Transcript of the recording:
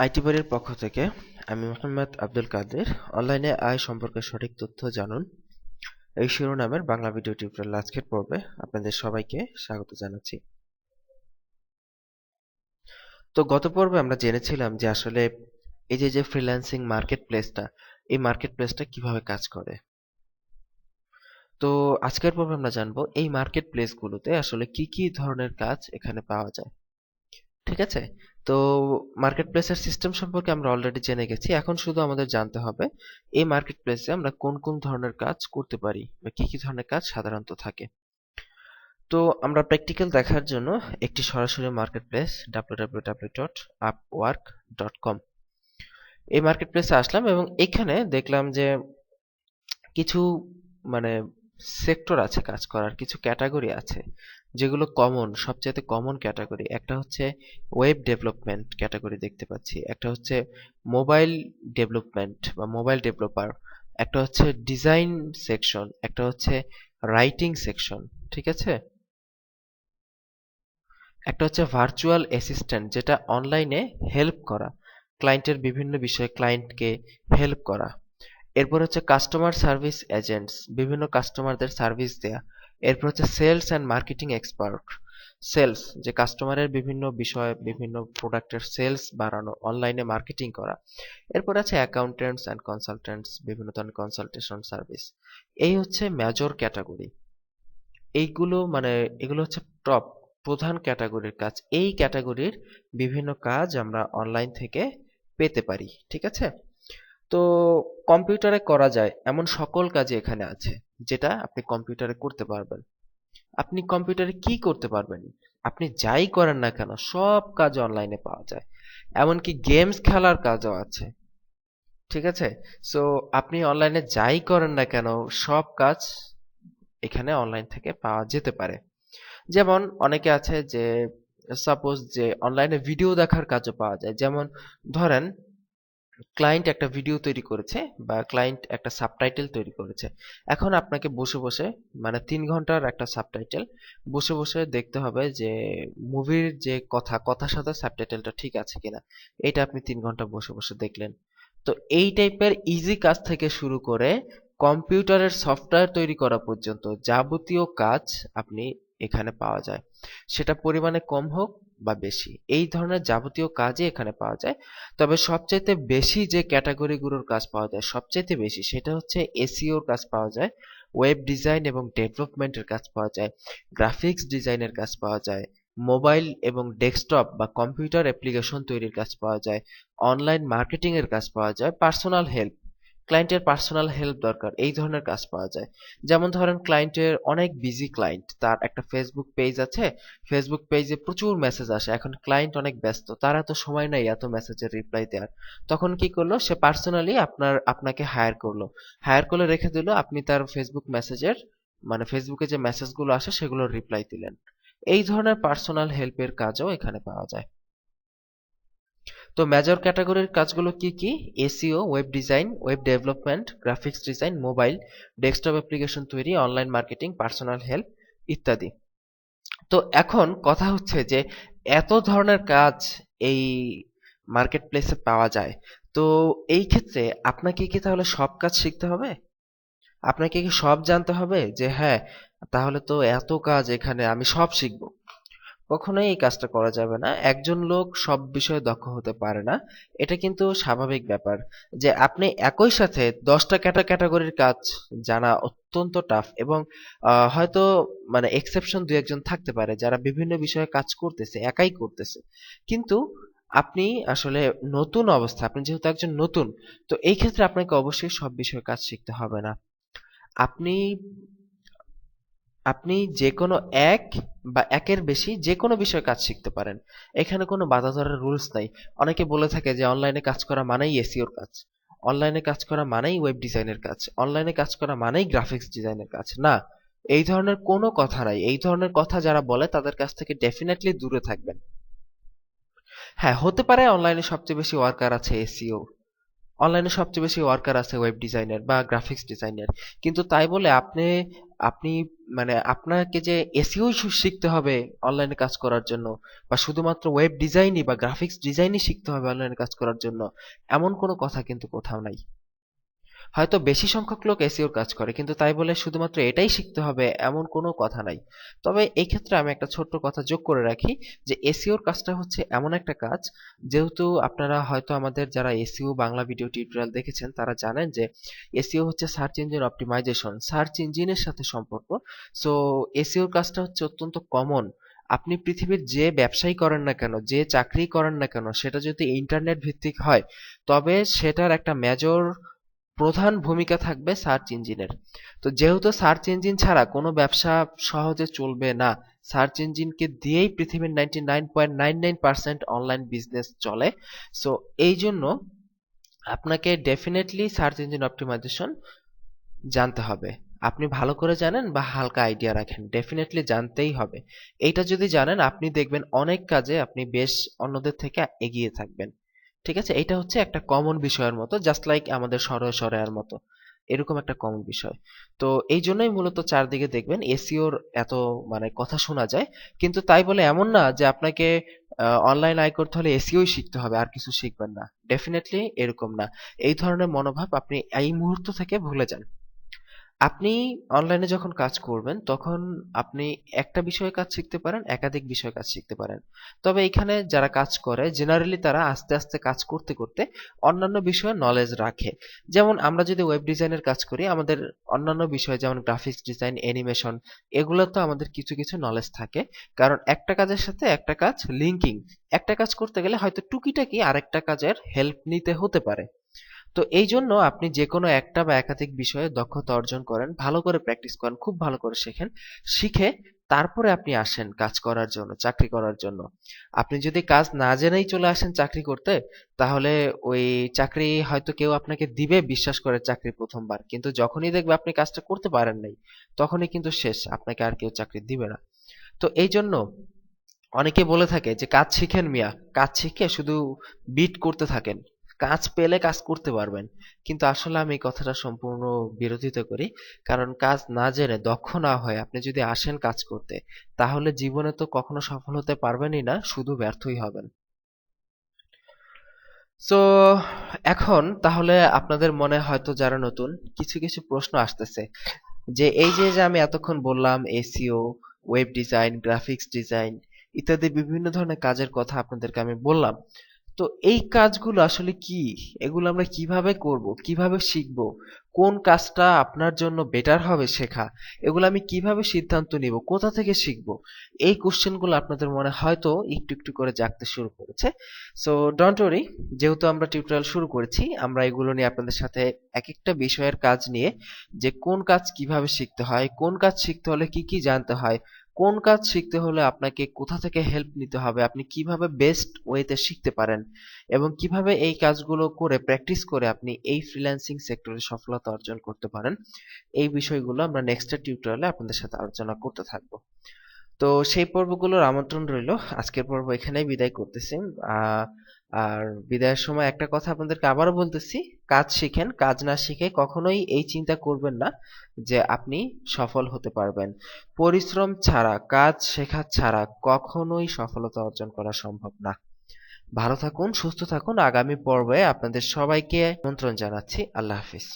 IT বাড়ির পক্ষ থেকে আমি মোহাম্মদ আব্দুল কাদের। অনলাইনে আয় সম্পর্কে সঠিক তথ্য জানুন, এই শিরোনামের বাংলা ভিডিও টিউটোরিয়াল আজকের পর্বে আপনাদের সবাইকে স্বাগত জানাচ্ছি। তো গত পর্বে আমরা জেনেছিলাম যে আসলে এই যে ফ্রিল্যান্সিং মার্কেট প্লেসটা, এই মার্কেট প্লেসটা কিভাবে কাজ করে। তো আজকের পর্বে আমরা জানবো এই মার্কেট প্লেসগুলোতে আসলে কি কি ধরনের কাজ এখানে পাওয়া যায়। ঠিক আছে। তো মার্কেট প্লেসের সিস্টেম সম্পর্কে আমরা অলরেডি জেনে গেছি। এখন শুধু আমাদের জানতে হবে এই মার্কেট প্লেসে আমরা কোন কোন ধরনের কাজ করতে পারি বা কি কি ধরনের কাজ সাধারণত থাকে। তো আমরা প্র্যাকটিক্যাল দেখার জন্য একটি সরাসরি মার্কেট প্লেস www.upwork.com এই মার্কেট প্লেসে আসলাম এবং এখানে দেখলাম যে কিছু মানে সেক্টর আছে কাজ করার, কিছু ক্যাটাগরি আছে যেগুলো কমন, সবচেয়ে কমন ক্যাটাগরি। একটা হচ্ছে ওয়েব ডেভেলপমেন্ট ক্যাটাগরি দেখতে পাচ্ছি, একটা হচ্ছে মোবাইল ডেভেলপমেন্ট বা মোবাইল ডেভেলপার, একটা হচ্ছে ডিজাইন সেকশন, একটা হচ্ছে রাইটিং সেকশন। ঠিক আছে। একটা হচ্ছে ভার্চুয়াল অ্যাসিস্ট্যান্ট, যেটা অনলাইনে হেল্প করা, ক্লায়েন্টের বিভিন্ন বিষয়ে ক্লায়েন্টকে হেল্প করা। এরপর হচ্ছে কাস্টমার সার্ভিস এজেন্টস, বিভিন্ন কাস্টমারদের সার্ভিস দেয়া। এরপর হচ্ছে sales and marketing expert, sales, যে কাস্টমারের বিভিন্ন বিষয়, বিভিন্ন প্রোডাক্টের সেলস বাড়ানো, অনলাইনে মার্কেটিং করা। এরপর আছে অ্যাকাউন্টেন্টস অ্যান্ড কনসালটেন্টস, বিভিন্ন ধরনের কনসালটেশন সার্ভিস। এই হচ্ছে মেজর ক্যাটাগরি। এইগুলো এগুলো হচ্ছে টপ প্রধান ক্যাটাগরির কাজ। এই ক্যাটাগরির বিভিন্ন কাজ আমরা অনলাইন থেকে পেতে পারি। ঠিক আছে। তো কম্পিউটারে করা যায় এমন সকল কাজই এখানে আছে, যেটা আপনি কম্পিউটারে করতে পারবেন। আপনি কম্পিউটারে কি করতে পারবেন? আপনি যাই করেন না কেন সব কাজ অনলাইনে পাওয়া যায়। এমনকি গেমস খেলার কাজও আছে। ঠিক আছে। সো আপনি অনলাইনে যাই করেন না কেন সব কাজ এখানে অনলাইন থেকে পাওয়া যেতে পারে। যেমন অনেকে আছে যে সাপোজ যে অনলাইনে ভিডিও দেখার কাজও পাওয়া যায়। যেমন ধরেন ক্লায়েন্ট একটা ভিডিও তৈরি করেছে বা ক্লায়েন্ট একটা সাবটাইটেল তৈরি করেছে। এখন আপনাকে বসে বসে 3 ঘন্টার একটা সাবটাইটেল বসে বসে দেখতে হবে যে মুভির যে কথার সাথে সাবটাইটেলটা ঠিক আছে কিনা। এটা আপনি 3 ঘন্টা বসে বসে দেখলেন। তো এই টাইপের ইজি কাজ থেকে শুরু করে কম্পিউটারের সফটওয়্যার তৈরি করা পর্যন্ত যাবতীয় কাজ আপনি এখানে পাওয়া যায়। সেটা পরিমাণে কম হোক বা বেশি, এই ধরনের যাবতীয় কাজই এখানে পাওয়া যায়। তবে সবচাইতে বেশি যে ক্যাটাগরিগুলোর কাজ পাওয়া যায়, সবচাইতে বেশি, সেটা হচ্ছে এসইওর কাজ পাওয়া যায়, ওয়েব ডিজাইন এবং ডেভেলপমেন্টের কাজ পাওয়া যায়, গ্রাফিক্স ডিজাইনের কাজ পাওয়া যায়, মোবাইল এবং ডেস্কটপ বা কম্পিউটার অ্যাপ্লিকেশন তৈরির কাজ পাওয়া যায়, অনলাইন মার্কেটিং এর কাজ পাওয়া যায়, পার্সোনাল হেল্প, ক্লায়েন্টের পার্সোনাল হেল্প দরকার, এই ধরনের কাজ পাওয়া যায়। যেমন ধরেন ক্লায়েন্টের অনেক বিজি ক্লায়েন্ট, তার একটা ফেসবুক পেজ আছে, ফেসবুক পেজে প্রচুর মেসেজ আসে, এখন ক্লায়েন্ট অনেক ব্যস্ত, তার এত সময় নাই এত মেসেজের রিপ্লাই দেওয়ার। তখন কি করলো, সে পার্সোনালি আপনাকে হায়ার করলো, হায়ার করে রেখে দিল, আপনি তার ফেসবুক মেসেজের ফেসবুকে যে মেসেজগুলো আসে সেগুলোর রিপ্লাই দিলেন। এই ধরনের পার্সোনাল হেল্পের কাজও এখানে পাওয়া যায়। তো মেজর ক্যাটাগরির কাজগুলো কি কি? SEO, web design, web development, graphics design, mobile, desktop application তৈরি, অনলাইন মার্কেটিং, পার্সোনাল হেল্প ইত্যাদি। তো এখন কথা হচ্ছে যে এত ধরনের কাজ এই মার্কেট প্লেসে পাওয়া যায়। তো এই ক্ষেত্রে আপনাকে কি তাহলে সব কাজ শিখতে হবে? আপনাকে কি সব জানতে হবে যে হ্যাঁ, তাহলে তো এত কাজ এখানে আমি সব শিখবো? কখনোই এই কাজটা করা যাবে না। একজন লোক সব বিষয়ে দক্ষ হতে পারে না। এটা কিন্তু স্বাভাবিক ব্যাপার যে আপনি একই সাথে 10টা ক্যাটাগরির কাজ জানা অত্যন্ত টাফ। এবং হয়তো এক্সেপশন দুই একজন থাকতে পারে যারা বিভিন্ন বিষয়ে কাজ করতেছে, একাই করতেছে। কিন্তু আপনি আসলে নতুন অবস্থা, আপনি যেহেতু একজন নতুন, তো এই ক্ষেত্রে আপনাকে অবশ্যই সব বিষয়ে কাজ শিখতে হবে না। আপনি আপনি যেকোনো এক বা একের বেশি যেকোনো বিষয়ে কাজ শিখতে পারেন। এখানে কোনো বাধা ধরার রুলস নাই। অনেকে বলে থাকে যে অনলাইনে কাজ করা মানেই এসইওর কাজ, অনলাইনে কাজ করা মানেই ওয়েব ডিজাইনের কাজ, অনলাইনে কাজ করা মানেই গ্রাফিক্স ডিজাইনের কাজ। না, এই ধরনের কোনো কথা নাই। এই ধরনের কথা যারা বলে তাদের কাছ থেকে ডেফিনেটলি দূরে থাকবেন। হ্যাঁ, হতে পারে অনলাইনে সবচেয়ে বেশি ওয়ার্কার আছে এসইও, অনলাইনে সবচেয়ে বেশি ওয়ার্কার আছে ওয়েব ডিজাইনার বা গ্রাফিক্স ডিজাইনার, কিন্তু তাই বলে আপনি আপনি মানে আপনাকে যে এসইও শিখতে হবে অনলাইনে কাজ করার জন্য, বা শুধুমাত্র ওয়েব ডিজাইনই বা গ্রাফিক্স ডিজাইনই শিখতে হবে অনলাইনে কাজ করার জন্য, এমন কোনো কথা কিন্তু কোথাও নাই। হয়তো বেশি সংখ্যক লোক এসইওর কাজ করে, কিন্তু তাই বলে শুধুমাত্র এটাই শিখতে হবে এমন কোনো কথা নাই। তবে এই ক্ষেত্রে আমি একটা ছোট্ট কথা যোগ করে রাখি, যে এসইওর কাজটা হচ্ছে এমন একটা কাজ, যেহেতু আপনারা হয়তো আমাদের যারা এসইও বাংলা ভিডিও টিউটোরিয়াল দেখেছেন তারা জানেন যে এসইও হচ্ছে সার্চ ইঞ্জিন অপটিমাইজেশন, সার্চ ইঞ্জিনের সাথে সম্পর্ক। সো এসইওর কাজটা হচ্ছে অত্যন্ত কমন। আপনি পৃথিবীর যে ব্যবসায়ী করেন না কেন, যে চাকরি করেন না কেন, সেটা যদি ইন্টারনেট ভিত্তিক হয়, তবে সেটার একটা মেজর প্রধান ভূমিকা থাকবে সার্চ ইঞ্জিনের। তো যেহেতু সার্চ ইঞ্জিন ছাড়া কোনো ব্যবসা সহজে চলবে না, সার্চ ইঞ্জিনকে দিয়েই পৃথিবীর 99.99% অনলাইন বিজনেস চলে। সো এই জন্য আপনাকে ডেফিনেটলি সার্চ ইঞ্জিন অপটিমাইজেশন জানতে হবে। আপনি ভালো করে জানেন বা হালকা আইডিয়া রাখেন, ডেফিনেটলি জানতেই হবে। এইটা যদি জানেন, আপনি দেখবেন অনেক কাজে আপনি বেশ অন্যদের থেকে এগিয়ে থাকবেন। ঠিক আছে, এটা হচ্ছে একটা কমন বিষয়ের মতো, জাস্ট লাইক আমাদের সরয় সরয়ার মতো, এরকম একটা কমন বিষয়। তো এই জন্যই মূলত চারদিকে দেখবেন এসইওর এত কথা শোনা যায়। কিন্তু তাই বলে এমন না যে আপনাকে অনলাইন আয় করতে হলে এসইওই শিখতে হবে, আর কিছু শিখবেন না, ডেফিনেটলি এরকম না। এই ধরনের মনোভাব আপনি এই মুহূর্ত থেকে ভুলে যান। আপনি অনলাইনে যখন কাজ করবেন তখন আপনি একটা বিষয়ে কাজ শিখতে পারেন, একাধিক বিষয়ে কাজ শিখতে পারেন। তবে এখানে যারা কাজ করে জেনারেলি তারা আস্তে আস্তে কাজ করতে করতে অন্যান্য বিষয়ে নলেজ রাখে। যেমন আমরা যদি ওয়েব ডিজাইনের কাজ করি, আমাদের অন্যান্য বিষয় যেমন গ্রাফিক্স ডিজাইন, অ্যানিমেশন, এগুলো তো আমাদের কিছু কিছু নলেজ থাকে। কারণ একটা কাজের সাথে একটা কাজ লিঙ্কিং, একটা কাজ করতে গেলে হয়তো টুকিটাকি আরেকটা কাজের হেল্প নিতে হতে পারে। তো এই জন্য আপনি যে কোনো একটা বা একাধিক বিষয়ে দক্ষতা অর্জন করেন, ভালো করে প্র্যাকটিস করেন, খুব ভালো করে শেখেন, শিখে তারপরে আপনি আসেন কাজ করার জন্য, চাকরি করার জন্য। আপনি যদি কাজ না জেনেই চলে আসেন চাকরি করতে, তাহলে ওই চাকরি হয়তো কেউ আপনাকে দিবে বিশ্বাস করে চাকরি প্রথমবার, কিন্তু যখনই দেখবে আপনি কাজটা করতে পারেন নাই, তখনই কিন্তু শেষ, আপনাকে আর কেউ চাকরি দিবে না। তো এই জন্য অনেকে বলে থাকে যে কাজ শিখেন মিয়া, কাজ শিখে শুধু বিট করতে থাকেন, কাজ পেলে কাজ করতে পারবেন। কিন্তু আসলে আমি এই কথাটা সম্পূর্ণ বিরোধিতা করি। কারণ কাজ না জেনে, দক্ষ না হয়ে আপনি যদি আসেন কাজ করতে, তাহলে জীবনে তো কখনো সফল হতে পারবেনই না, শুধু ব্যর্থই হবেন। সো এখন তাহলে আপনাদের মনে হয়তো যারা নতুন, কিছু কিছু প্রশ্ন আসতেছে, যে এই যে যে আমি এতক্ষণ বললাম SEO, web design, graphics design ইত্যাদি বিভিন্ন ধরনের কাজের কথা আপনাদেরকে আমি বললাম। তো এই কাজগুলো আসলে কি? এগুলো আমরা কিভাবে করব, কিভাবে শিখব, কোন কাজটা আপনার জন্য বেটার হবে শেখা, এগুলো আমি কিভাবে সিদ্ধান্ত নিব, কোথা থেকে শিখব? এই কোশ্চেনগুলো আপনাদের মনে হয়তো একটু একটু করে জাগতে শুরু করেছে। সো ডোন্ট ওয়ারি, যেহেতু আমরা টিউটোরিয়াল শুরু করেছি, আমরা এগুলো নিয়ে আপনাদের সাথে এক একটা বিষয়ের কাজ নিয়ে, যে কোন কাজ কিভাবে শিখতে হয়, কোন কাজ শিখতে হলে কি কি জানতে হয়, কোন কাজ শিখতে হলে আপনাকে কোথা থেকে হেল্প নিতে হবে, আপনি কিভাবে বেস্ট ওয়েতে শিখতে পারেন, এবং কিভাবে এই কাজগুলো করে প্র্যাকটিস করে আপনি এই ফ্রিল্যান্সিং সেক্টরে সফলতা অর্জন করতে পারেন, এই বিষয়গুলো আমরা নেক্সট টিউটোরিয়ালে আপনাদের সাথে আলোচনা করতে থাকবো। তো সেই পর্বগুলোর আমন্ত্রণ রইল। আজকের পর্ব এখানেই বিদায় করতেছি। আহ আর বিদায়ের সময় একটা কথা আপনাদেরকে আবারও বলতেছি, কাজ শিখেন, কাজ না শিখে কখনোই এই চিন্তা করবেন না যে আপনি সফল হতে পারবেন। পরিশ্রম ছাড়া, কাজ শেখা ছাড়া কখনোই সফলতা অর্জন করা সম্ভব না। ভালো থাকুন, সুস্থ থাকুন। আগামী পর্বে আপনাদের সবাইকে আমন্ত্রণ জানাচ্ছি। আল্লাহ হাফিজ।